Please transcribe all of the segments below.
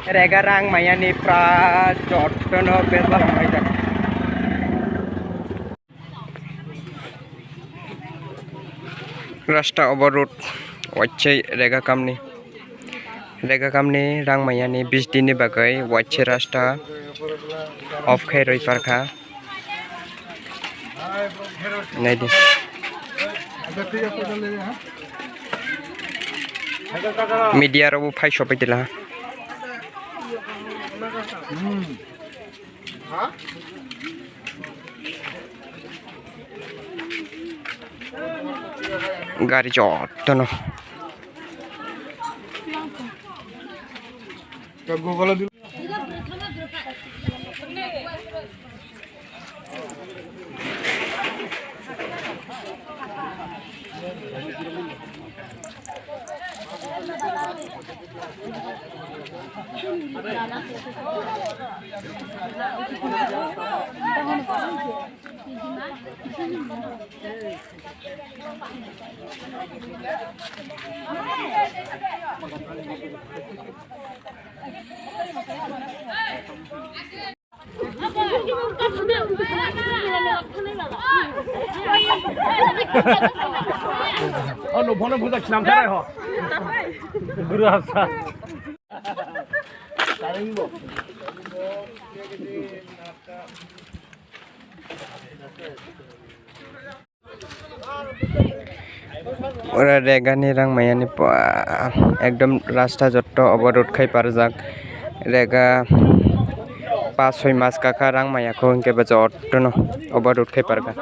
Regarang mayani pra jotono bela majak. Rasta overroad wacce rega kamni rang mayani 20 dini bagai wacce rasta off khai roi parkha naidi media ro phai shopai dila गाड़ी jotono 너 번호 보자 지남 잘해요. 들어왔어. 다른 거. Ora rega ni rang mayani ekdom rasta jotto overroad khai parjak rega 5-6 mas kaka rang maya ko hingke ba jottono overroad khai parga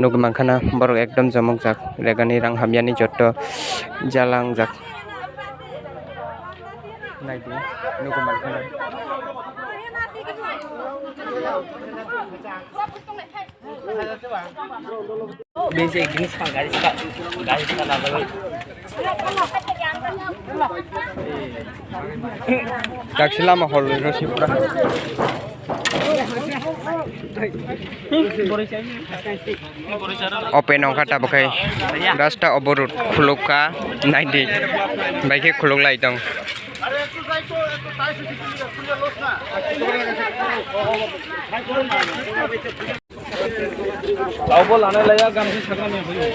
nugu mangkhana borok ekdom jamok jak rega ni rang hamyani jotto jalang jak naidi nugu mangkhana Basic jenis garis lagi. Daksila mahol rosi pura open ong kata bakai rasta overroad khuluka naidi baike khuluk lai dong Laubol ane laya gamsi sakna me bhai.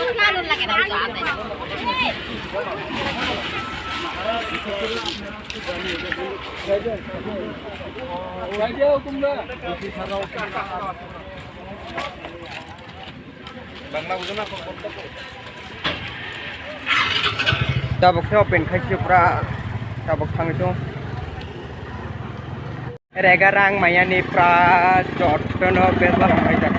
tabok se open khai pura tabok thang chung rega rang mayani pra jottono bela majak